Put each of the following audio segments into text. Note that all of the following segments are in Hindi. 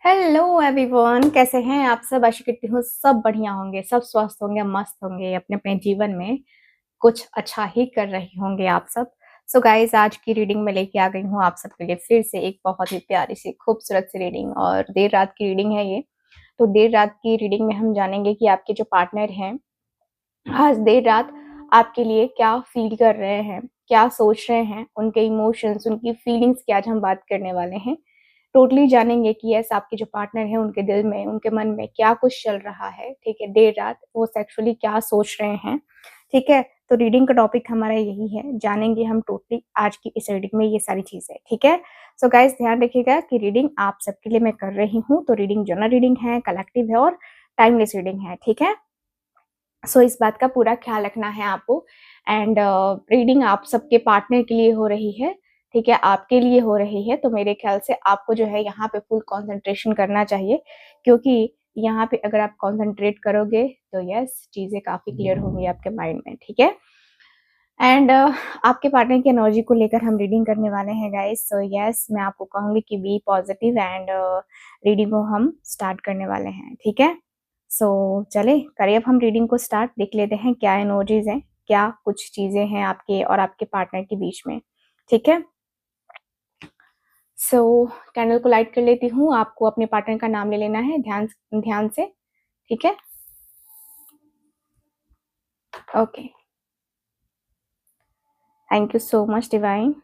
हेलो एवरीवन, कैसे हैं आप सब। आशा करती हूँ सब बढ़िया होंगे, सब स्वस्थ होंगे, मस्त होंगे, अपने अपने जीवन में कुछ अच्छा ही कर रहे होंगे आप सब। सो गाइस, आज की रीडिंग में लेके आ गई हूँ आप सबके लिए फिर से एक बहुत ही प्यारी सी खूबसूरत सी रीडिंग। और देर रात की रीडिंग है ये। तो देर रात की रीडिंग में हम जानेंगे कि आपके जो पार्टनर हैं आज देर रात आपके लिए क्या फील कर रहे हैं, क्या सोच रहे हैं, उनके इमोशंस, उनकी फीलिंग्स की आज हम बात करने वाले हैं। टोटली जानेंगे कि यस, आपके जो पार्टनर है उनके दिल में, उनके मन में क्या कुछ चल रहा है। ठीक है, देर रात वो सेक्सुअली क्या सोच रहे हैं। ठीक है, तो रीडिंग का टॉपिक हमारा यही है, जानेंगे हम टोटली आज की इस रीडिंग में ये सारी चीजें। ठीक है, सो गाइस ध्यान रखिएगा कि रीडिंग आप सबके लिए मैं कर रही हूँ। तो रीडिंग जनरल रीडिंग है, कलेक्टिव है और टाइमलेस रीडिंग है। ठीक है, सो इस बात का पूरा ख्याल रखना है आपको। एंड रीडिंग आप सबके पार्टनर के लिए हो रही है। ठीक है, आपके लिए हो रही है, तो मेरे ख्याल से आपको जो है यहाँ पे फुल कंसंट्रेशन करना चाहिए, क्योंकि यहाँ पे अगर आप कंसंट्रेट करोगे तो यस, चीजें काफी क्लियर होंगी आपके माइंड में। ठीक है, एंड आपके पार्टनर की एनर्जी को लेकर हम रीडिंग करने वाले हैं गाइस। सो यस, मैं आपको कहूंगी कि बी पॉजिटिव एंड रीडिंग को हम स्टार्ट करने वाले हैं। ठीक है, सो चले करिए अब हम रीडिंग को स्टार्ट। देख लेते हैं क्या एनर्जीज हैं, क्या कुछ चीजें हैं आपके और आपके पार्टनर के बीच में। ठीक है, सो कैंडल को लाइट कर लेती हूँ। आपको अपने पार्टनर का नाम ले लेना है ध्यान ध्यान से। ठीक है, okay, thank you so much divine.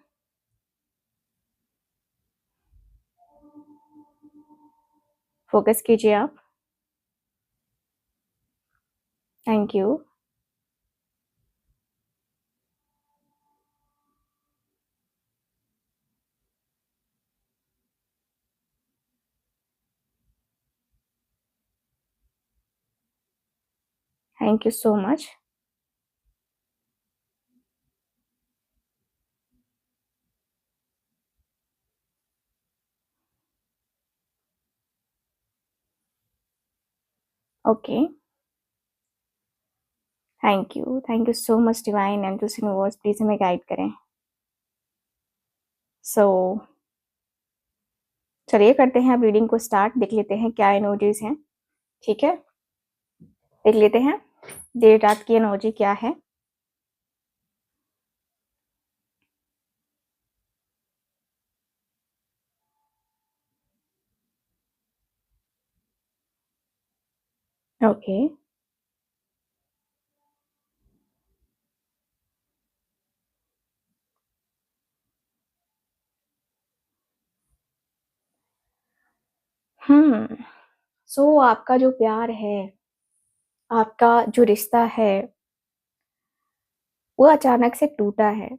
Focus कीजिए आप। Thank you. Thank you so much. Okay, thank you so much divine and to universe, please हमें गाइड करें। सो चलिए करते हैं अब रीडिंग को स्टार्ट। देख लेते हैं क्या एनर्जीज हैं। ठीक है, देख लेते हैं देर रात की एनर्जी क्या है। ओके, हम्म, सो आपका जो प्यार है, आपका जो रिश्ता है, वो अचानक से टूटा है।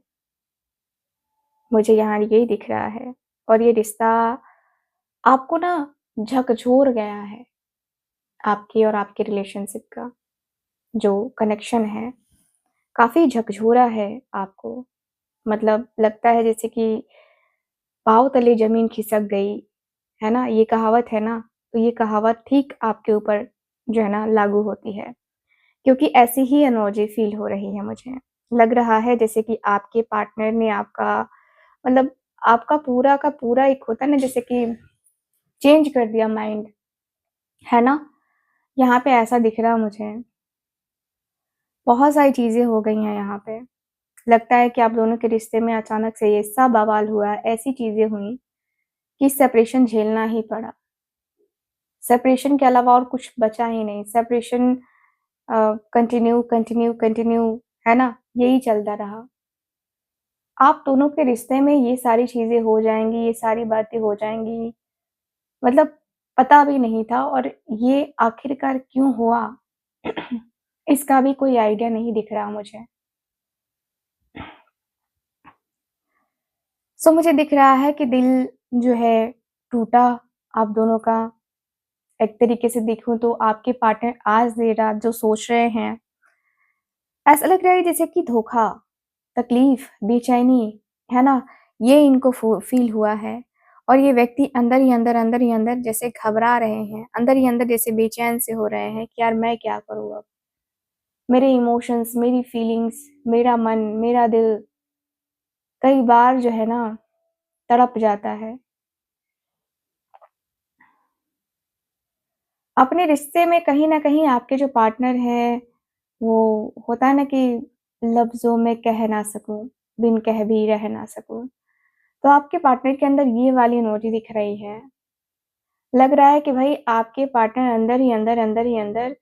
मुझे यहाँ यही दिख रहा है। और ये रिश्ता आपको ना झकझोर गया है। आपकी और आपके रिलेशनशिप का जो कनेक्शन है काफी झकझोरा है आपको। मतलब लगता है जैसे कि पाँव तले जमीन खिसक गई, है ना, ये कहावत है ना। तो ये कहावत ठीक आपके ऊपर जो है ना लागू होती है, क्योंकि ऐसी ही एनर्जी फील हो रही है मुझे। लग रहा है जैसे कि आपके पार्टनर ने आपका मतलब आपका पूरा का पूरा एक होता है ना जैसे कि चेंज कर दिया माइंड, है ना। यहाँ पे ऐसा दिख रहा मुझे। बहुत सारी चीजें हो गई हैं यहाँ पे। लगता है कि आप दोनों के रिश्ते में अचानक से ये सब बवाल हुआ, ऐसी चीजें हुई कि सेपरेशन झेलना ही पड़ा। सेपरेशन के अलावा और कुछ बचा ही नहीं। सेपरेशन कंटिन्यू कंटिन्यू कंटिन्यू, है ना, यही चलता रहा। आप दोनों के रिश्ते में ये सारी चीजें हो जाएंगी, ये सारी बातें हो जाएंगी, मतलब पता भी नहीं था। और ये आखिरकार क्यों हुआ इसका भी कोई आइडिया नहीं दिख रहा मुझे। सो मुझे दिख रहा है कि दिल जो है टूटा आप दोनों का। एक तरीके से देखूं तो आपके पार्टनर आज देर रात जो सोच रहे हैं, ऐसा लग रहा है जैसे कि धोखा, तकलीफ, बेचैनी, है ना, ये इनको फील हुआ है। और ये व्यक्ति अंदर ही अंदर जैसे घबरा रहे हैं, अंदर ही अंदर जैसे बेचैन से हो रहे हैं कि यार मैं क्या करूँ अब। मेरे इमोशंस, मेरी फीलिंग्स, मेरा मन, मेरा दिल कई बार जो है ना तड़प जाता है। अपने रिश्ते में कहीं न कहीं आपके जो पार्टनर हैं, वो होता है ना कि लफ्ज़ों में कह ना सकूँ, बिन कहे भी रह ना सकूँ। तो आपके पार्टनर के अंदर ये वाली एनर्जी दिख रही है। लग रहा है कि भई आपके पार्टनर अंदर ही अंदर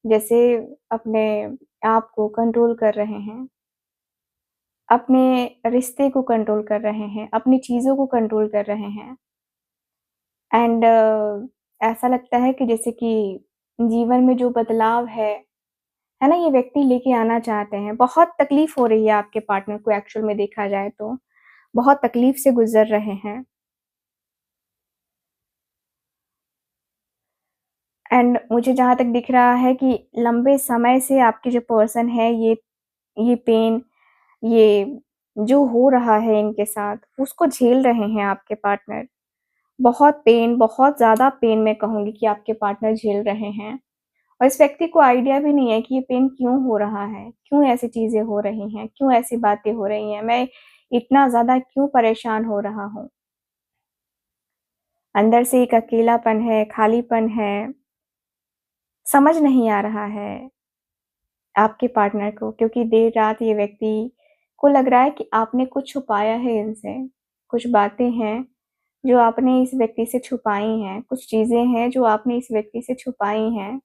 जैसे अपने आप को कंट्रोल कर रहे हैं, अपने रिश्ते को कंट्रोल कर रहे हैं, अपनी चीज़ों को कंट्रोल कर रहे हैं। एंड ऐसा लगता है कि जैसे कि जीवन में जो बदलाव है ना? ये व्यक्ति लेके आना चाहते हैं। बहुत तकलीफ़ हो रही है आपके पार्टनर को एक्चुअल में देखा जाए तो। बहुत तकलीफ़ से गुज़र रहे हैं एंड मुझे जहाँ तक दिख रहा है कि लंबे समय से आपके जो पर्सन है ये पेन, ये जो हो रहा है इनके साथ, उसको झेल रहे हैं आपके पार्टनर। बहुत पेन, बहुत ज़्यादा पेन मैं कहूँगी कि आपके पार्टनर झेल रहे हैं और इस व्यक्ति को आइडिया भी नहीं है कि ये पेन क्यों हो रहा है? क्यों ऐसी चीज़ें हो रही हैं? क्यों ऐसी बातें हो रही हैं? मैं इतना ज़्यादा क्यों परेशान हो रहा हूँ? अंदर से एक अकेलापन है, खालीपन है, समझ नहीं आ रहा है आपके पार्टनर को क्योंकि देर रात ये व्यक्ति को लग रहा है कि आपने कुछ छुपाया है इनसे। कुछ बातें हैं जो आपने इस व्यक्ति से छुपाई हैं, कुछ चीज़ें हैं जो आपने इस व्यक्ति से छुपाई हैं,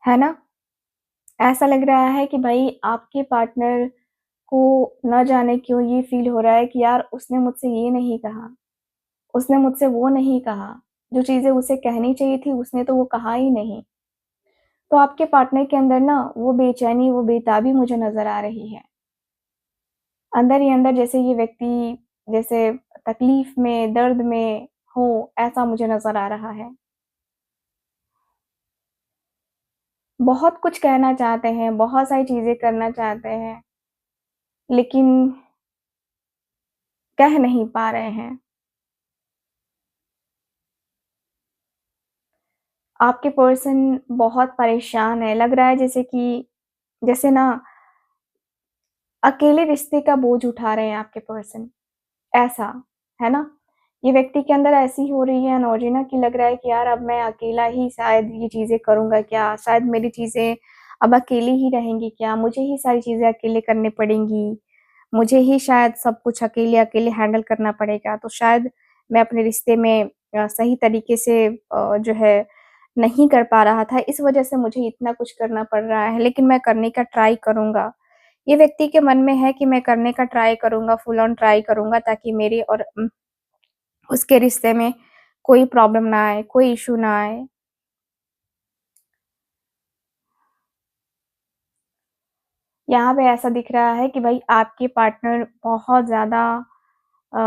है ना? ऐसा लग रहा है कि भई आपके पार्टनर को ना जाने क्यों ये फ़ील हो रहा है कि यार उसने मुझसे ये नहीं कहा, उसने मुझसे वो नहीं कहा, जो चीज़ें उसे कहनी चाहिए थी उसने तो वो कहा ही नहीं। तो आपके पार्टनर के अंदर ना वो बेचैनी, वो बेताबी मुझे नज़र आ रही है। अंदर ही अंदर जैसे ये व्यक्ति जैसे तकलीफ़ में, दर्द में हो, ऐसा मुझे नज़र आ रहा है। बहुत कुछ कहना चाहते हैं, बहुत सारी चीज़ें करना चाहते हैं, लेकिन कह नहीं पा रहे हैं। आपके पर्सन बहुत परेशान है, लग रहा है जैसे कि जैसे ना अकेले रिश्ते का बोझ उठा रहे हैं आपके पर्सन, ऐसा, है ना? ये व्यक्ति के अंदर ऐसी हो रही है एनर्जी ना कि लग रहा है कि यार अब मैं अकेला ही शायद ये चीज़ें करूँगा क्या? शायद मेरी चीज़ें अब अकेली ही रहेंगी क्या? मुझे ही सारी चीज़ें अकेले करनी पड़ेंगी। मुझे ही शायद सब कुछ अकेले-अकेले हैंडल करना पड़ेगा, तो शायद मैं अपने रिश्ते में सही तरीके से जो है नहीं कर पा रहा था, इस वजह से मुझे इतना कुछ करना पड़ रहा है, लेकिन मैं करने का ट्राई करूँगा। ये व्यक्ति के मन में है कि मैं करने का ट्राई करूँगा, फुल ऑन ट्राई करूँगा ताकि मेरे और उसके रिश्ते में कोई प्रॉब्लम ना आए, कोई इश्यू ना आए। यहाँ पे ऐसा दिख रहा है कि भई आपके पार्टनर बहुत ज़्यादा अ,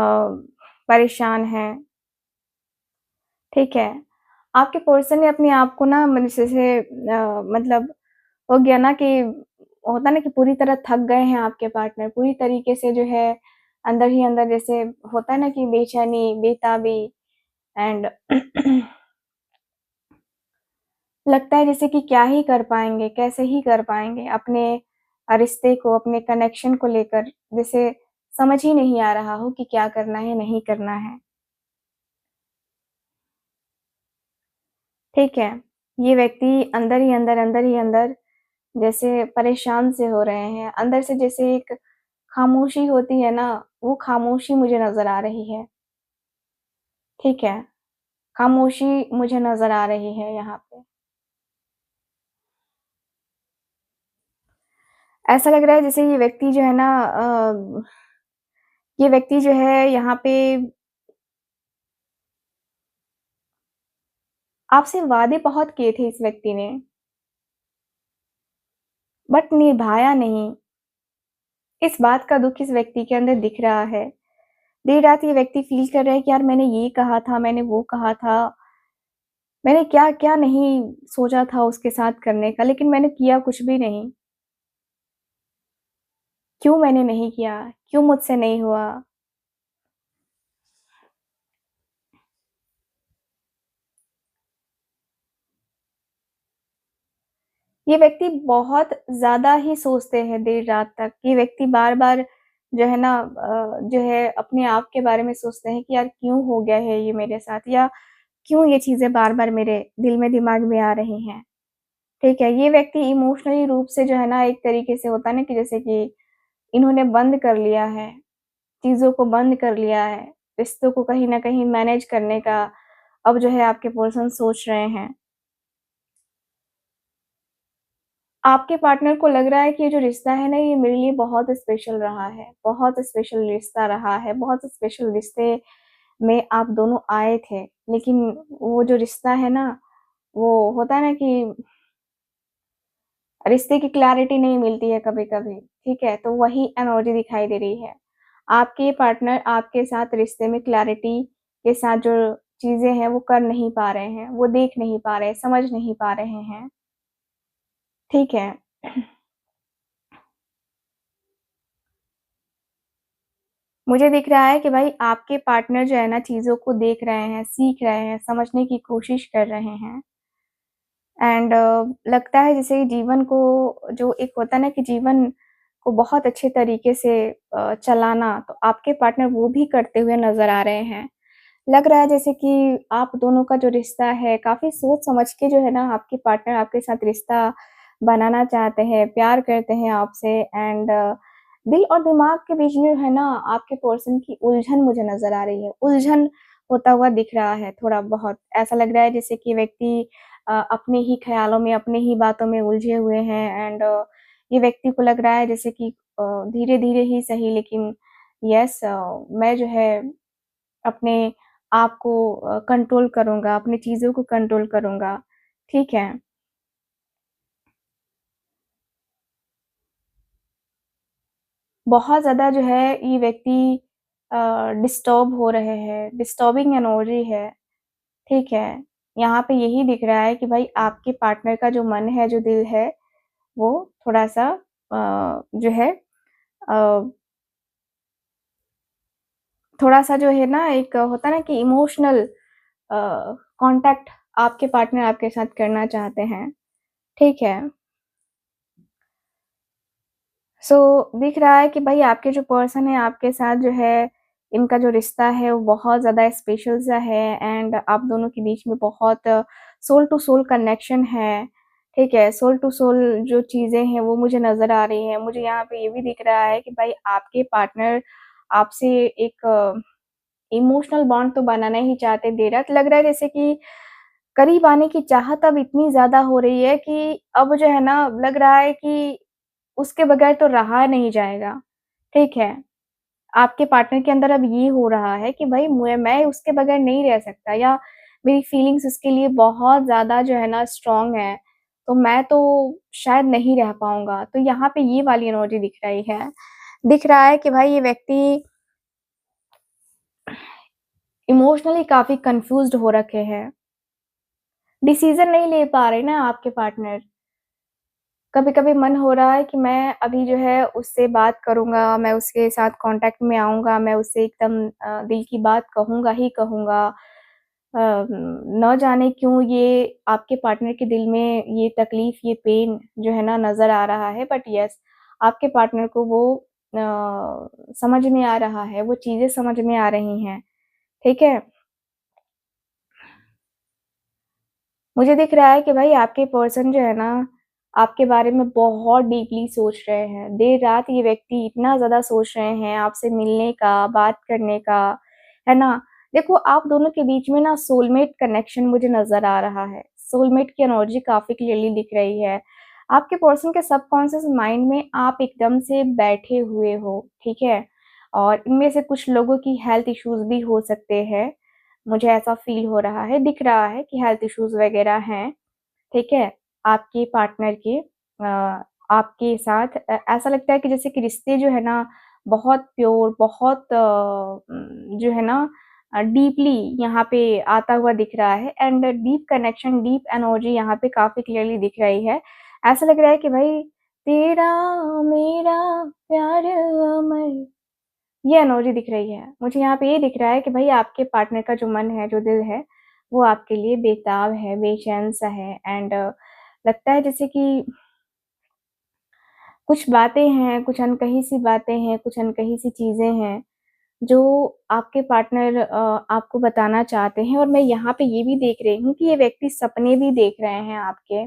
परेशान हैं। ठीक है। आपके पर्सन ने अपने आप को ना जैसे मतलब हो गया ना कि होता है ना कि पूरी तरह थक गए हैं आपके पार्टनर, पूरी तरीके से जो है अंदर ही अंदर जैसे होता है ना कि बेचैनी, बेताबी एंड लगता है जैसे कि क्या ही कर पाएँगे, कैसे ही कर पाएँगे अपने रिश्ते को, अपने कनेक्शन को लेकर जैसे समझ ही नहीं आ रहा हो कि क्या करना है, नहीं करना है। ठीक है। ये व्यक्ति अंदर ही अंदर जैसे परेशान से हो रहे हैं। अंदर से जैसे एक खामोशी होती है ना, वो खामोशी मुझे नज़र आ रही है। ठीक है? खामोशी मुझे नज़र आ रही है यहाँ पे। ऐसा लग रहा है जैसे ये व्यक्ति जो है ना ये व्यक्ति जो है यहाँ पे आपसे वादे बहुत किए थे इस व्यक्ति ने, बट निभाया नहीं। इस बात का दुःख इस व्यक्ति के अंदर दिख रहा है। देर रात ये व्यक्ति फ़ील कर रहा है कि यार मैंने ये कहा था, मैंने वो कहा था, मैंने क्या-क्या नहीं सोचा था उसके साथ करने का, लेकिन मैंने किया कुछ भी नहीं। क्यों मैंने नहीं किया? क्यों मुझसे नहीं हुआ? ये व्यक्ति बहुत ज़्यादा ही सोचते हैं देर रात तक। ये व्यक्ति बार-बार जो है ना जो है अपने आप के बारे में सोचते हैं कि यार क्यों हो गया है ये मेरे साथ या क्यों ये चीज़ें बार-बार मेरे दिल में दिमाग में आ रही हैं? ठीक है, ये व्यक्ति इमोशनली रूप से जो है ना एक तरीके से होता है ना कि जैसे कि इन्होंने बंद कर लिया है, चीज़ों को बंद कर लिया है, रिश्तों को कहीं न कहीं मैनेज करने का अब जो है आपके पर्सन सोच रहे हैं। आपके पार्टनर को लग रहा है कि ये जो रिश्ता है ना, ये मेरे लिए बहुत स्पेशल रहा है, बहुत स्पेशल रिश्ता रहा है, बहुत स्पेशल रिश्ते में आप दोनों आए थे। लेकिन वो जो रिश्ता है ना, वो होता है ना कि रिश्ते की क्लैरिटी नहीं मिलती है कभी-कभी, ठीक है? तो वही एनर्जी दिखाई दे रही है। आपके पार्टनर आपके साथ रिश्ते में क्लैरिटी के साथ जो चीज़ें हैं, वो कर नहीं पा रहे हैं, वो देख नहीं पा रहे, समझ नहीं पा रहे हैं, ठीक है? मुझे दिख रहा है कि भाई आपके पार्टनर जो है ना चीज़ों को देख रहे हैं, सीख रहे हैं, समझने की कोशिश कर रहे हैं एंड लगता है जैसे जीवन को जो एक होता है ना कि जीवन को बहुत अच्छे तरीके से चलाना, तो आपके पार्टनर वो भी करते हुए नज़र आ रहे हैं। लग रहा है जैसे कि आप दोनों का जो रिश्ता है काफ़ी सोच समझ के जो है ना आपके पार्टनर आपके साथ रिश्ता बनाना चाहते हैं, प्यार करते हैं आपसे एंड दिल और दिमाग के बीच में जो है ना आपके पर्सन की उलझन मुझे नज़र आ रही है। उलझन होता हुआ दिख रहा है थोड़ा बहुत। ऐसा लग रहा है जैसे कि व्यक्ति अपने ही ख़्यालों में, अपने ही बातों में उलझे हुए हैं एंड ये व्यक्ति को लग रहा है जैसे कि धीरे-धीरे ही सही लेकिन यस मैं जो है अपने आप को कंट्रोल करूँगा, अपनी चीज़ों को कंट्रोल करूँगा, ठीक है। बहुत ज़्यादा जो है ये व्यक्ति डिस्टर्ब हो रहे हैं, डिस्टर्बिंग एनर्जी है, ठीक है। यहाँ पे यही दिख रहा है कि भाई आपके पार्टनर का जो मन है, जो दिल है, वो थोड़ा-सा जो है अ, थोड़ा-सा जो है ना एक होता है ना कि इमोशनल कॉन्टैक्ट आपके पार्टनर आपके साथ करना चाहते हैं, ठीक है। सो दिख रहा है कि भाई आपके जो पर्सन है आपके साथ जो है, इनका जो रिश्ता है वो बहुत ज़्यादा स्पेशल सा है एंड आप दोनों के बीच में बहुत सोल टू सोल कनेक्शन है, ठीक है? सोल टू सोल जो चीज़ें हैं वो मुझे नज़र आ रही हैं। मुझे यहाँ पे ये भी दिख रहा है कि भाई आपके पार्टनर आपसे एक इमोशनल बॉन्ड तो बनाना ही चाहते, देर रात लग रहा है जैसे कि करीब आने की चाहत अब इतनी ज़्यादा हो रही है कि अब जो है ना लग रहा है कि उसके बगैर तो रहा नहीं जाएगा, ठीक है? आपके पार्टनर के अंदर अब ये हो रहा है कि भई मैं उसके बगैर नहीं रह सकता या मेरी फीलिंग्स उसके लिए बहुत ज़्यादा जो है ना स्ट्रॉन्ग है, तो मैं तो शायद नहीं रह पाऊँगा। तो यहाँ पे ये वाली एनर्जी दिख रही है। दिख रहा है कि भाई ये व्यक्ति इमोशनली काफ़ी कन्फ्यूज़्ड हो रखे हैं। डिसीज़न नहीं ले पा रहे ना आपके पार्टनर। कभी-कभी मन हो रहा है कि मैं अभी जो है उससे बात करूँगा, मैं उसके साथ कॉन्टैक्ट में आऊँगा, मैं उससे एकदम दिल की बात कहूँगा ही कहूँगा। न जाने क्यों ये आपके पार्टनर के दिल में ये तकलीफ़, ये पेन जो है ना नज़र आ रहा है बट येस आपके पार्टनर को वो समझ में आ रहा है, वो चीज़ें समझ में आ रही हैं, ठीक है? मुझे दिख रहा है कि भाई आपके पर्सन जो है ना, आपके बारे में बहुत डीपली सोच रहे हैं। देर रात ये व्यक्ति इतना ज़्यादा सोच रहे हैं आपसे मिलने का, बात करने का, है ना? देखो आप दोनों के बीच में ना सोलमेट कनेक्शन मुझे नज़र आ रहा है। सोलमेट की एनर्जी काफ़ी क्लियरली दिख रही है। आपके पर्सन के सबकॉन्शियस माइंड में आप एकदम से बैठे हुए हो, ठीक है? और इनमें से कुछ लोगों की हेल्थ इश्यूज़ भी हो सकते हैं। मुझे ऐसा फ़ील हो रहा है, दिख रहा है कि हेल्थ इश्यूज़ वग़ैरह हैं, ठीक है? आपके पार्टनर के आपके साथ ऐसा लगता है कि जैसे कि रिश्ते जो है ना, बहुत प्योर, बहुत जो है ना डीपली यहाँ पे आता हुआ दिख रहा है and deep connection, deep energy यहाँ पे काफ़ी क्लियरली दिख रही है। ऐसा लग रहा है कि भई तेरा मेरा प्यार अमर ये एनर्जी दिख रही है। मुझे यहाँ पे ये दिख रहा है कि भई आपके पार्टनर का जो मन है, जो दिल है, वो आपके लिए बेताब है, बेचैन-सा है एंड लगता है जैसे कि कुछ बातें हैं, कुछ अनकही-सी बातें हैं, कुछ अनकही-सी चीज़ें हैं, जो आपके पार्टनर आपको बताना चाहते हैं। और मैं यहाँ पे ये भी देख रही हूँ कि ये व्यक्ति सपने भी देख रहे हैं आपके,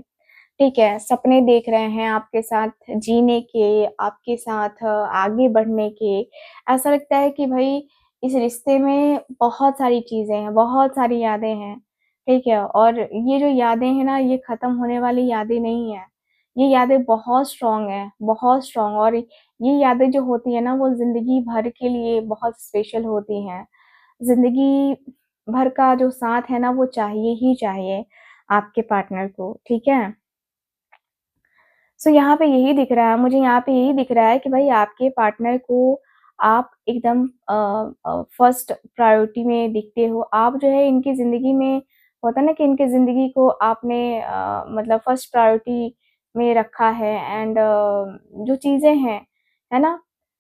ठीक है? सपने देख रहे हैं आपके साथ जीने के, आपके साथ आगे बढ़ने के। ऐसा लगता है कि भई इस रिश्ते में बहुत सारी चीज़ें हैं, बहुत सारी यादें हैं, ठीक है? और ये जो यादें हैं ना, ये ख़त्म होने वाली यादें नहीं हैं। ये यादें बहुत स्ट्रॉन्ग हैं, बहुत स्ट्रॉन्ग। और ये यादें जो होती हैं ना, वो ज़िंदगी भर के लिए बहुत स्पेशल होती हैं। ज़िंदगी भर का जो साथ है ना, वो चाहिए ही चाहिए आपके पार्टनर को, ठीक है? सो यहाँ पे यही दिख रहा है, मुझे यहाँ पे यही दिख रहा है कि भाई आपके पार्टनर को आप एकदम फर्स्ट प्रायोरिटी में दिखते हो। आप जो है इनकी ज़िंदगी में, होता है ना कि इनकी ज़िंदगी को आपने मतलब फर्स्ट प्रायोरिटी में रखा है। एंड जो चीज़ें हैं, है ना?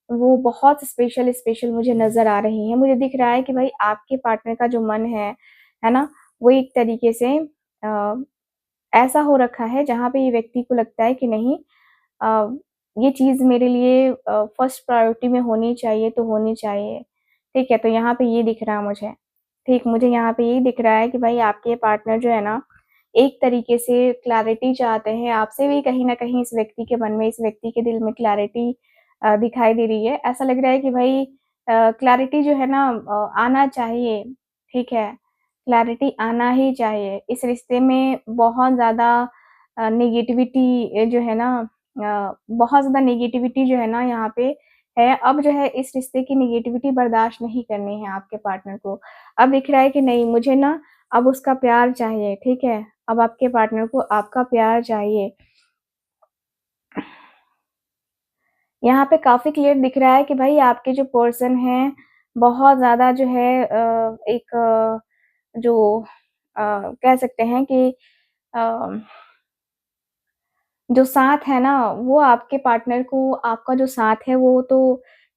वो बहुत स्पेशल स्पेशल मुझे नज़र आ रही हैं। मुझे दिख रहा है कि भाई आपके पार्टनर का जो मन है ना? वो एक तरीके से अ, ऐसा हो रखा है जहाँ पे ये व्यक्ति को लगता है कि नहीं, अ, ये चीज़ मेरे लिए फर्स्ट प्रायोरिटी में होनी चाहिए तो होनी चाहिए, ठीक है? तो यहाँ पे ये दिख रहा है मुझे, ठीक, मुझे यहाँ पे यही दिख रहा है कि भाई आपके पार्टनर जो है ना, एक तरीके से क्लैरिटी चाहते हैं आपसे भी। कहीं न कहीं इस व्यक्ति के मन में, इस व्यक्ति के दिल में क्लैरिटी दिखाई दे रही है। ऐसा लग रहा है कि भाई क्लैरिटी जो है ना आना चाहिए, ठीक है? क्लैरिटी आना ही चाहिए। इस रिश्ते में बहुत ज़्यादा नेगेटिविटी जो है ना, बहुत ज़्यादा नेगेटिविटी जो है ना यहाँ पे है। अब जो है इस रिश्ते की नेगेटिविटी बर्दाश्त नहीं करनी है आपके पार्टनर को। अब दिख रहा है कि नहीं, मुझे ना अब उसका प्यार चाहिए, ठीक है? अब आपके पार्टनर को आपका प्यार चाहिए। यहाँ पे काफ़ी क्लियर दिख रहा है कि भाई आपके जो पर्सन हैं, बहुत ज़्यादा जो है एक जो कह सकते हैं कि अ जो साथ है ना, वो आपके पार्टनर को आपका जो साथ है वो तो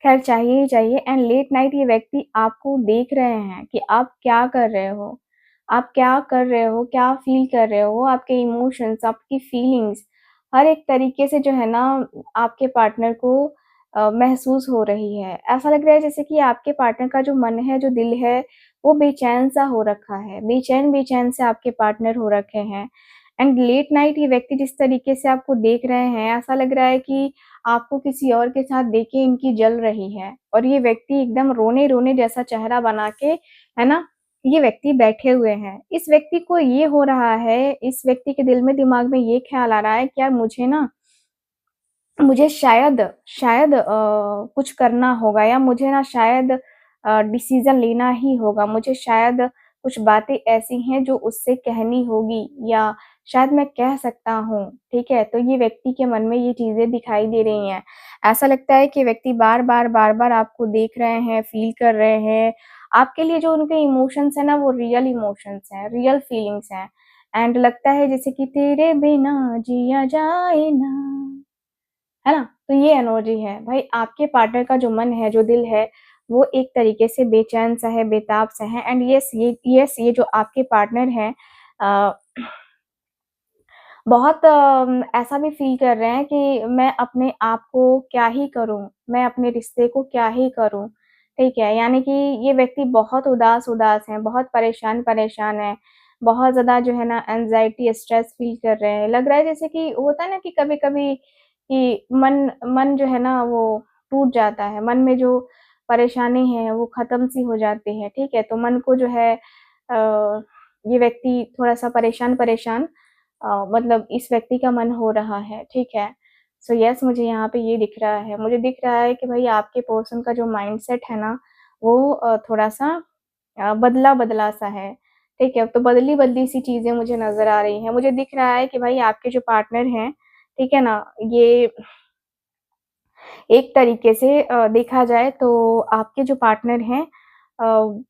ख़ैर चाहिए ही चाहिए। एंड लेट नाइट ये व्यक्ति आपको देख रहे हैं कि आप क्या कर रहे हो, आप क्या कर रहे हो, क्या फ़ील कर रहे हो, आपके इमोशंस, आपकी फीलिंग्स, हर एक तरीके से जो है ना आपके पार्टनर को महसूस हो रही है। ऐसा लग रहा है जैसे कि आपके पार्टनर का जो मन है, जो दिल है, वो बेचैन-सा हो रखा है। बेचैन-बेचैन से आपके पार्टनर हो रखे हैं। एंड लेट नाइट ये व्यक्ति जिस तरीके से आपको देख रहे हैं, ऐसा लग रहा है कि आपको किसी और के साथ देख के इनकी जल रही है। और ये व्यक्ति एकदम रोने-रोने जैसा चेहरा बना के, है ना, ये व्यक्ति बैठे हुए हैं। इस व्यक्ति को ये हो रहा है, इस व्यक्ति के दिल में, दिमाग में ये ख़्याल आ रहा है कि यार मुझे शायद शायद कुछ करना होगा, या मुझे ना शायद डिसीज़न लेना ही होगा। मुझे शायद कुछ बातें ऐसी हैं जो उससे कहनी होगी, या शायद मैं कह सकता हूँ, ठीक है? तो ये व्यक्ति के मन में ये चीज़ें दिखाई दे रही हैं। ऐसा लगता है कि व्यक्ति बार-बार, बार-बार आपको देख रहे हैं, फ़ील कर रहे हैं। आपके लिए जो उनके इमोशंस हैं ना, वो रियल इमोशंस हैं, रियल फीलिंग्स हैं। एंड लगता है जैसे कि तेरे बिना जिया जाए ना, है ना? तो ये एनर्जी है। भाई आपके पार्टनर का जो मन है, जो दिल है, वो एक तरीके से बेचैन-सा है, बेताब-सा है। एंड ये जो आपके पार्टनर हैं अ, बहुत ऐसा भी फ़ील कर रहे हैं कि मैं अपने आप को क्या ही करूँ? मैं अपने रिश्ते को क्या ही करूँ? ठीक है? यानी कि ये व्यक्ति बहुत उदास-उदास हैं, बहुत परेशान-परेशान हैं, बहुत ज़्यादा जो है ना एंग्ज़ायटी, स्ट्रेस फ़ील कर रहे हैं। लग रहा है जैसे कि होता है ना कि कभी-कभी कि मन मन जो है ना वो टूट जाता है। मन में जो परेशानी है वो ख़त्म सी हो जाती है, ठीक है? तो मन को जो है ये व्यक्ति थोड़ा-सा परेशान-परेशान मतलब इस व्यक्ति का मन हो रहा है, ठीक है? सो येस, मुझे यहाँ पे ये दिख रहा है। मुझे दिख रहा है कि भई आपके पर्सन का जो माइंडसेट है ना, वो थोड़ा-सा बदला-बदला सा है, ठीक है? तो बदली-बदली सी चीज़ें मुझे नज़र आ रही हैं। मुझे दिख रहा है कि भाई आपके जो पार्टनर हैं, ठीक है ना? ये एक तरीके से देखा जाए तो आपके जो पार्टनर हैं अ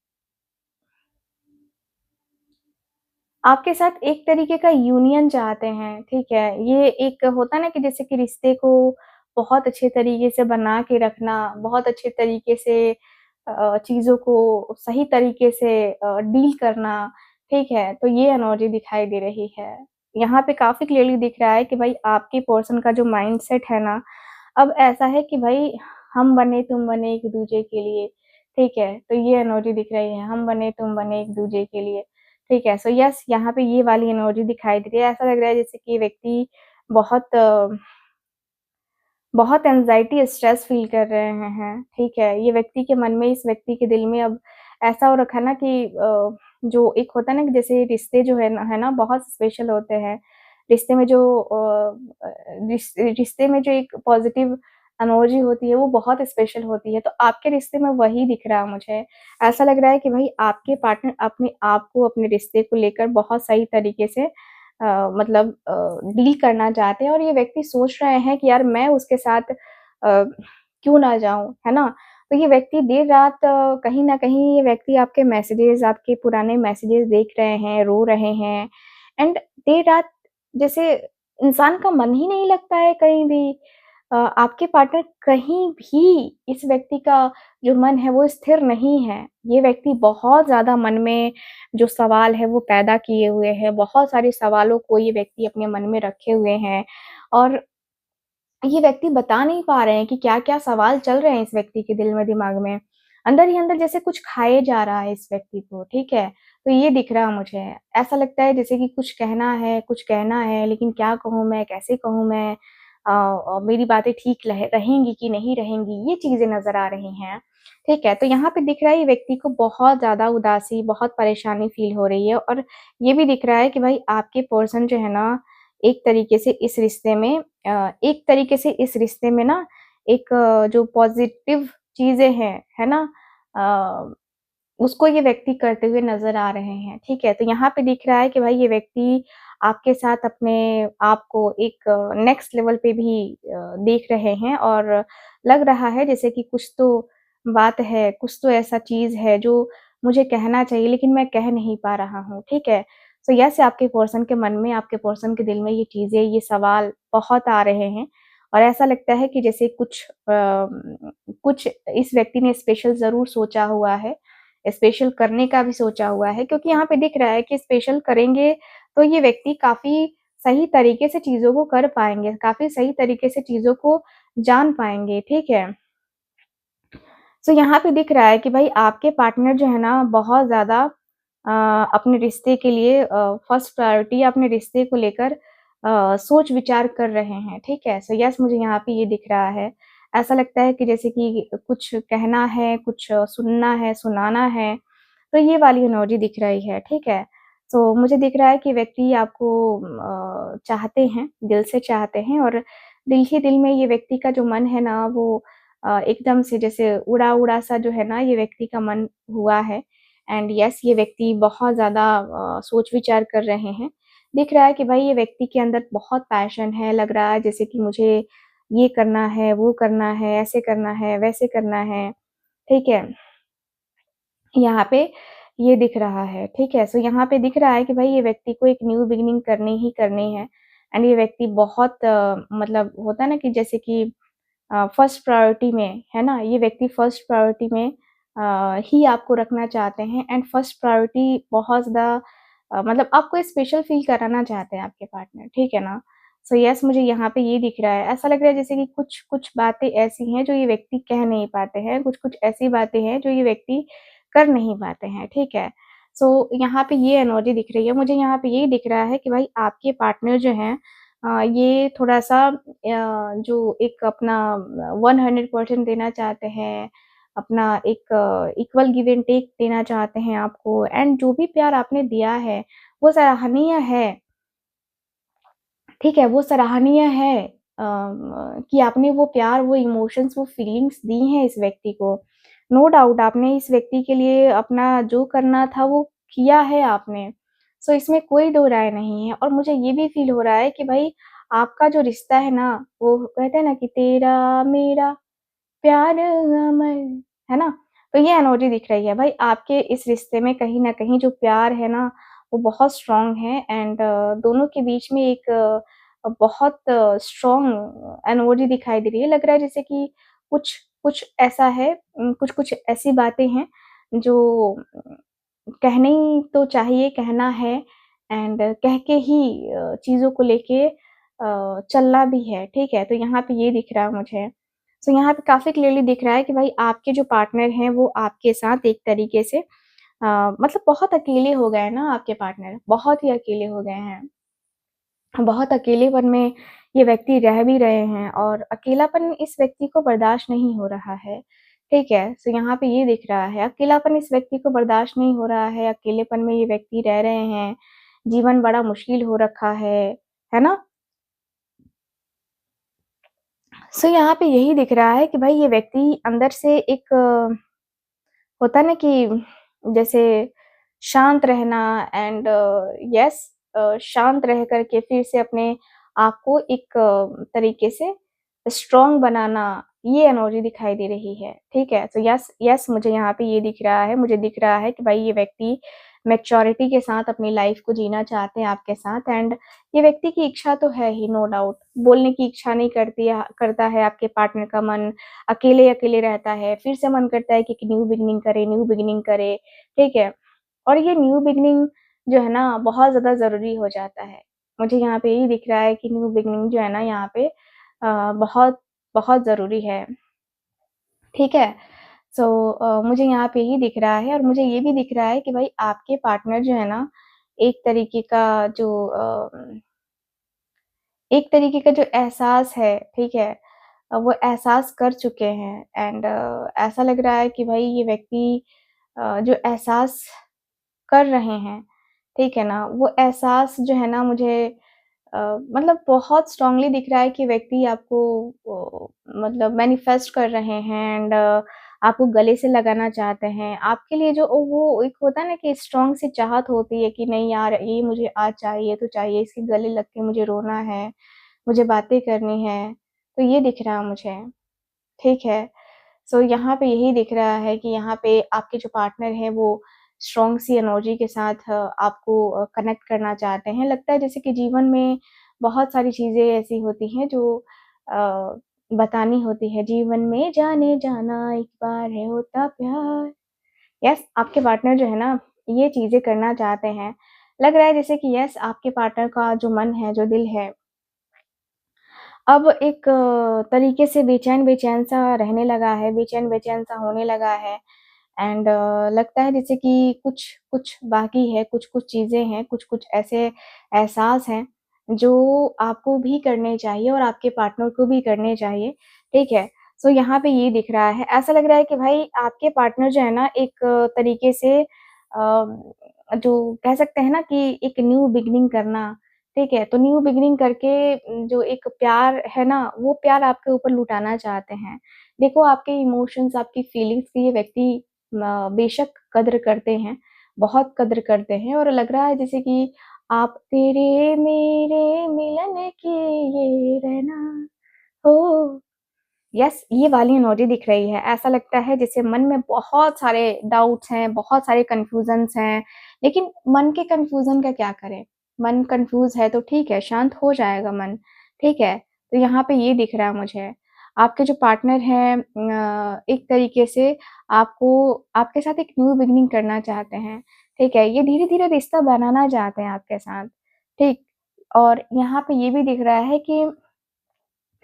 आपके साथ एक तरीके का यूनियन चाहते हैं, ठीक है? ये एक होता है ना कि जैसे कि रिश्ते को बहुत अच्छे तरीके से बना के रखना, बहुत अच्छे तरीके से चीज़ों को सही तरीके से डील करना, ठीक है? तो ये एनर्जी दिखाई दे रही है। यहाँ पे काफ़ी क्लियरली दिख रहा है कि भाई आपके पर्सन का जो माइंडसेट है ना, अब ऐसा है कि भई हम बने, तुम बने एक-दूजे के लिए, ठीक है? तो ये एनर्जी दिख रही है, हम बने तुम बने एक-दूजे के लिए, ठीक है? सो यस, यहाँ पे ये वाली एनर्जी दिखाई दे रही है। ऐसा लग रहा है जैसे कि ये व्यक्ति बहुत बहुत एंग्ज़ायटी, स्ट्रेस फ़ील कर रहे हैं, ठीक है? ये व्यक्ति के मन में, इस व्यक्ति के दिल में अब ऐसा हो रखा है ना कि जो एक होता है ना कि जैसे रिश्ते जो है ना बहुत स्पेशल होते हैं। रिश्ते में जो रिश्ते में जो एक पॉज़िटिव एनर्जी होती है, वो बहुत स्पेशल होती है। तो आपके रिश्ते में वही दिख रहा है मुझे। ऐसा लग रहा है कि भई आपके पार्टनर अपने आप को, अपने रिश्ते को लेकर बहुत सही तरीके से मतलब डील करना चाहते हैं और ये व्यक्ति सोच रहे हैं कि यार मैं उसके साथ क्यों ना जाऊँ, है ना? तो ये व्यक्ति देर रात कहीं न कहीं ये व्यक्ति आपके मैसेजेज़, आपके पुराने मैसेजेज़ देख रहे हैं, रो रहे हैं एंड देर रात जैसे इंसान का मन ही नहीं लगता है कहीं भी। आपके पार्टनर कहीं भी इस व्यक्ति का जो मन है वो स्थिर नहीं है। ये व्यक्ति बहुत ज़्यादा मन में जो सवाल है वो पैदा किए हुए हैं, बहुत सारे सवालों को ये व्यक्ति अपने मन में रखे हुए हैं और ये व्यक्ति बता नहीं पा रहे हैं कि क्या-क्या सवाल चल रहे हैं इस व्यक्ति के दिल में, दिमाग में। अंदर ही अंदर जैसे कुछ खाए जा रहा है इस व्यक्ति को, ठीक है? तो ये दिख रहा मुझे। ऐसा लगता है जैसे कि कुछ कहना है, लेकिन क्या कहूँ मैं, कैसे कहूँ मैं? मेरी बातें ठीक रहेंगी कि नहीं रहेंगी, ये चीज़ें नज़र आ रही हैं। ठीक है? तो यहाँ पे दिख रहा है ये व्यक्ति को बहुत ज़्यादा उदासी, बहुत परेशानी फ़ील हो रही है और ये भी दिख रहा है कि भाई आपके पर्सन जो है ना, एक तरीके से इस रिश्ते में एक तरीके से इस रिश्ते में ना एक जो पॉज़िटिव चीज़ें हैं, है ना? अ, उसको ये व्यक्ति करते हुए नज़र आ रहे हैं, ठीक है? तो यहाँ पे दिख रहा है कि भाई ये व्यक्ति आपके साथ अपने आप को एक नेक्स्ट लेवल पे भी देख रहे हैं और लग रहा है जैसे कि कुछ तो बात है, कुछ तो ऐसा चीज़ है जो मुझे कहना चाहिए लेकिन मैं कह नहीं पा रहा हूँ, ठीक है? सो यस, आपके पर्सन के मन में, आपके पर्सन के दिल में ये चीज़ें, ये सवाल बहुत आ रहे हैं और ऐसा लगता है कि जैसे कुछ इस व्यक्ति ने स्पेशल ज़रूर सोचा हुआ है, स्पेशल करने का भी सोचा हुआ है क्योंकि यहाँ पे दिख रहा है कि स्पेशल करेंगे तो ये व्यक्ति काफ़ी सही तरीके से चीज़ों को कर पाएँगे, काफ़ी सही तरीके से चीज़ों को जान पाएँगे, ठीक है? सो यहाँ पे दिख रहा है कि भाई आपके पार्टनर जो है ना बहुत ज़्यादा अपने रिश्ते के लिए फर्स्ट प्रायोरिटी अपने रिश्ते को लेकर सोच-विचार कर रहे हैं, ठीक है? सो यस, मुझे यहाँ पे ये दिख रहा है। ऐसा लगता है कि जैसे कि कुछ कहना है, कुछ सुनना है, सुनाना है, तो ये वाली एनर्जी दिख रही है, ठीक है? सो मुझे दिख रहा है कि व्यक्ति आपको चाहते हैं, दिल से चाहते हैं और दिल ही दिल में ये व्यक्ति का जो मन है ना वो एकदम से जैसे उड़ा-उड़ा सा जो है ना ये व्यक्ति का मन हुआ है एंड यस, ये व्यक्ति बहुत ज़्यादा सोच-विचार कर रहे हैं। दिख रहा है कि भाई ये व्यक्ति के अंदर बहुत पैशन है, लग रहा है जैसे कि मुझे ये करना है, वो करना है, ऐसे करना है, वैसे करना है, ठीक है? यहाँ पे ये दिख रहा है, ठीक है? सो यहाँ पे दिख रहा है कि भाई ये व्यक्ति को एक न्यू बिगिनिंग करनी ही करनी है एंड ये व्यक्ति बहुत मतलब होता है ना कि जैसे कि फर्स्ट प्रायोरिटी में, है ना? ये व्यक्ति फर्स्ट प्रायोरिटी में ही आपको रखना चाहते हैं एंड फर्स्ट प्रायोरिटी बहुत ज़्यादा मतलब आपको स्पेशल फ़ील कराना चाहते हैं आपके पार्टनर, ठीक है ना? सो यस, मुझे यहाँ पे ये दिख रहा है। ऐसा लग रहा है जैसे कि कुछ-कुछ बातें ऐसी हैं जो ये व्यक्ति कह नहीं पाते हैं, कुछ-कुछ ऐसी बातें हैं जो ये व्यक्ति कर नहीं पाते हैं, ठीक है? सो यहाँ पे ये एनर्जी दिख रही है। मुझे यहाँ पे ये दिख रहा है कि भाई आपके पार्टनर जो हैं ये थोड़ा-सा जो एक अपना 100% देना चाहते हैं, अपना एक इक्वल गिव एंड टेक देना चाहते हैं आपको एंड जो भी प्यार आपने दिया है, वो सराहनीय है, ठीक है? वो सराहनीय है कि आपने वो प्यार, वो इमोशंस, वो फीलिंग्स दी हैं इस व्यक्ति को। नो डाउट आपने इस व्यक्ति के लिए अपना जो करना था वो किया है आपने। सो इसमें कोई दो राय नहीं है और मुझे ये भी फ़ील हो रहा है कि भई आपका जो रिश्ता है ना, वो कहते हैं ना कि तेरा मेरा प्यार अमर, है ना? तो ये एनर्जी दिख रही है भाई आपके इस रिश्ते में कहीं न कहीं जो प्यार है ना, वो बहुत स्ट्रॉन्ग है एंड दोनों के बीच में एक बहुत स्ट्रॉन्ग एनर्जी दिखाई दे रही है। लग रहा है जैसे कि कुछ कुछ ऐसा है कुछ-कुछ ऐसी बातें हैं जो कहनी तो चाहिए, कहना है एंड कह के ही चीज़ों को लेके चलना भी है, ठीक है? तो यहाँ पे ये दिख रहा है मुझे। सो यहाँ पे काफ़ी क्लियरली दिख रहा है कि भाई आपके जो पार्टनर हैं वो आपके साथ एक तरीके से मतलब बहुत अकेले हो गए हैं ना आपके पार्टनर, बहुत ही अकेले हो गए हैं। बहुत अकेलेपन में ये व्यक्ति रह भी रहे हैं और अकेलापन इस व्यक्ति को बर्दाश्त नहीं हो रहा है, ठीक है? सो यहाँ पे ये दिख रहा है, अकेलापन इस व्यक्ति को बर्दाश्त नहीं हो रहा है, अकेलेपन में ये व्यक्ति रह रहे हैं, जीवन बड़ा मुश्किल हो रखा है ना? सो यहाँ पे यही दिख रहा है कि भाई ये व्यक्ति अंदर से एक होता है ना कि जैसे शांत रहना एंड यस शांत रह कर के फिर से अपने आप को एक तरीके से स्ट्रॉन्ग बनाना, ये एनर्जी दिखाई दे रही है, ठीक है? तो यस यस मुझे यहाँ पे ये दिख रहा है, मुझे दिख रहा है कि भाई ये व्यक्ति मैच्योरिटी के साथ अपनी लाइफ को जीना चाहते हैं आपके साथ एंड ये व्यक्ति की इच्छा तो है ही नो डाउट, बोलने की इच्छा नहीं करता है आपके पार्टनर का मन अकेले-अकेले रहता है, फिर से मन करता है कि एक न्यू बिगिनिंग करे, ठीक है? और ये न्यू बिगिनिंग जो है ना बहुत ज़्यादा ज़रूरी हो जाता है। मुझे यहाँ पे यही दिख रहा है कि न्यू बिगिनिंग जो है ना यहाँ पे बहुत, बहुत ज़रूरी है, ठीक है? सो मुझे यहाँ पे यही दिख रहा है और मुझे ये भी दिख रहा है कि भाई आपके पार्टनर जो है ना, एक तरीके का जो एक तरीके का जो एहसास है, ठीक है? वो एहसास कर चुके हैं एंड ऐसा लग रहा है कि भाई ये व्यक्ति जो एहसास कर रहे हैं, ठीक है ना? वो एहसास जो है ना मुझे मतलब बहुत स्ट्रॉन्गली दिख रहा है कि व्यक्ति आपको मतलब मैनिफेस्ट कर रहे हैं एंड आपको गले से लगाना चाहते हैं। आपके लिए जो वो एक होता है ना कि स्ट्रॉन्ग सी चाहत होती है कि नहीं यार ये मुझे आज चाहिए तो चाहिए, इसके गले लग के मुझे रोना है, मुझे बातें करनी है। तो ये दिख रहा है मुझे, ठीक है? सो यहाँ पे यही दिख रहा है कि यहाँ पे आपके जो पार्टनर हैं वो स्ट्रॉन्ग सी एनर्जी के साथ आपको कनेक्ट करना चाहते हैं। लगता है जैसे कि जीवन में बहुत सारी चीज़ें ऐसी होती हैं जो अ, बतानी होती है। जीवन में जाने जाना एक बार है होता प्यार। यस, आपके पार्टनर जो है ना ये चीज़ें करना चाहते हैं। लग रहा है जैसे कि यस आपके पार्टनर का जो मन है, जो दिल है अब एक तरीके से बेचैन-बेचैन सा रहने लगा है, बेचैन-बेचैन सा होने लगा है एंड लगता है जैसे कि कुछ-कुछ बाकी है, कुछ-कुछ चीज़ें हैं, कुछ-कुछ ऐसे एहसास हैं, जो आपको भी करने चाहिए और आपके पार्टनर को भी करने चाहिए, ठीक है? सो यहाँ पे ये दिख रहा है, ऐसा लग रहा है कि भाई आपके पार्टनर जो है ना एक तरीके से जो कह सकते हैं ना कि एक न्यू बिगिनिंग करना ठीक है, तो न्यू बिगिनिंग करके जो एक प्यार है ना, वो प्यार आपके ऊपर लुटाना चाहते हैं। देखो आपके इमोशंस, आपकी फीलिंग्स की ये व्यक्ति बेशक कद्र करते हैं, बहुत कद्र करते हैं और लग रहा है जैसे कि आप तेरे मेरे मिलन की ये रहना हो यस, ये वाली एनर्जी दिख रही है। ऐसा लगता है जैसे मन में बहुत सारे डाउट्स हैं, बहुत सारे कन्फ्यूज़न्स हैं, लेकिन मन के कन्फ्यूज़न का क्या करें? मन कन्फ्यूज़ है तो ठीक है, शांत हो जाएगा मन, ठीक है? तो यहाँ पे ये दिख रहा है मुझे। आपके जो पार्टनर हैं एक तरीके से आपको आपके साथ एक न्यू बिगिनिंग करना चाहते हैं, ठीक है? ये धीरे-धीरे रिश्ता बनाना चाहते हैं आपके साथ, ठीक? और यहाँ पे ये भी दिख रहा है कि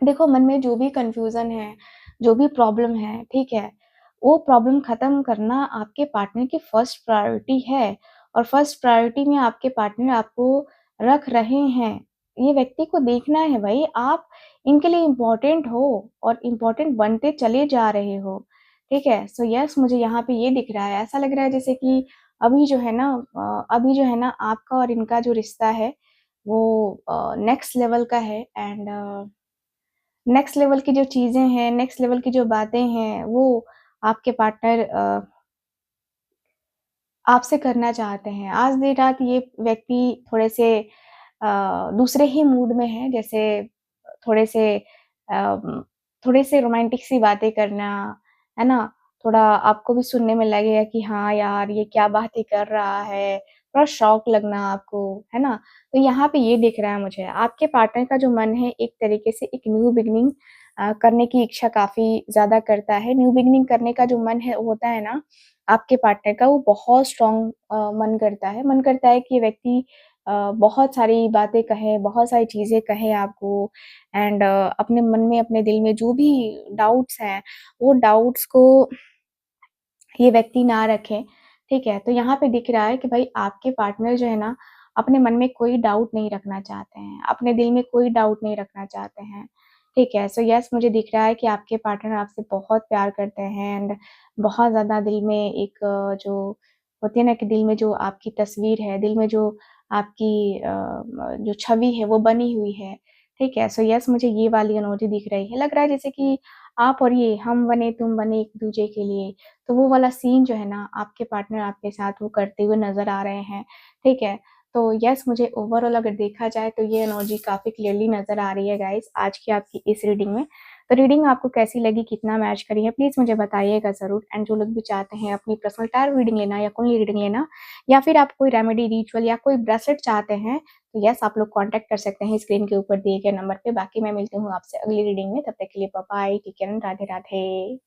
देखो मन में जो भी कन्फ्यूज़न है, जो भी प्रॉब्लम है, ठीक है? वो प्रॉब्लम ख़त्म करना आपके पार्टनर की फर्स्ट प्रायोरिटी है और फर्स्ट प्रायोरिटी में आपके पार्टनर आपको रख रहे हैं। ये व्यक्ति को देखना है भई आप इनके लिए इम्पोर्टेंट हो और इम्पोर्टेंट बनते चले जा रहे हो, ठीक है? सो यस मुझे यहाँ पे ये दिख रहा है, ऐसा लग रहा है जैसे कि अभी जो है ना अभी जो है ना आपका और इनका जो रिश्ता है वो नेक्स्ट लेवल का है एंड नेक्स्ट लेवल की जो चीज़ें हैं, नेक्स्ट लेवल की जो बातें हैं, वो आपके पार्टनर आपसे करना चाहते हैं। आज देर रात ये व्यक्ति थोड़े से दूसरे ही मूड में हैं, जैसे थोड़े से थोड़े से रोमांटिक सी बातें करना, है ना? थोड़ा आपको भी सुनने में लगेगा कि हाँ यार, ये क्या बातें कर रहा है, थोड़ा शॉक लगना आपको, है ना? तो यहाँ पे ये दिख रहा है मुझे, आपके पार्टनर का जो मन है, एक तरीके से एक न्यू बिगिनिंग करने की इच्छा काफ़ी ज़्यादा करता है। न्यू बिगिनिंग करने का जो मन है होता है ना, आपके पार्टनर का, वो बहुत स्ट्रॉन्ग मन करता है। मन करता है कि ये व्यक्ति बहुत सारी बातें कहे, बहुत सारी चीज़ें कहे आपको एंड अपने मन में, अपने दिल में जो भी डाउट्स हैं, वो डाउट्स को ये व्यक्ति ना रखे, ठीक है? तो यहाँ पे दिख रहा है कि भाई आपके पार्टनर जो है ना, अपने मन में कोई डाउट नहीं रखना चाहते हैं, अपने दिल में कोई डाउट नहीं रखना चाहते हैं, ठीक है? सो येस मुझे दिख रहा है कि आपके पार्टनर आपसे बहुत प्यार करते हैं एंड बहुत ज़्यादा दिल में एक जो होती है ना कि दिल में जो आपकी तस्वीर है, दिल में जो आपकी जो छवि है वो बनी हुई है, ठीक है? सो येस मुझे ये वाली एनर्जी दिख रही है। लग रहा है जैसे कि आप और ये हम बने, तुम बने एक-दूजे के लिए। तो वो वाला सीन जो है ना, आपके पार्टनर आपके साथ वो करते हुए नज़र आ रहे हैं, ठीक है? तो येस मुझे ओवरऑल अगर देखा जाए तो ये एनर्जी काफ़ी क्लियरली नज़र आ रही है गाइज़ आज की आपकी इस रीडिंग में। तो रीडिंग आपको कैसी लगी, कितना मैच करी है, प्लीज़ मुझे बताइएगा ज़रूर एंड जो लोग भी चाहते हैं अपनी पर्सनल टैरो रीडिंग लेना या कुंडली रीडिंग लेना या फिर आप कोई रेमेडी, रिचुअल या कोई ब्रेसलेट चाहते हैं, तो येस आप लोग कॉन्टैक्ट कर सकते हैं स्क्रीन के ऊपर दिए गए नंबर पे। बाकी मैं मिलती हूँ आपसे अगली रीडिंग में, तब तक के लिए bye bye, take care and Radhe Radhe.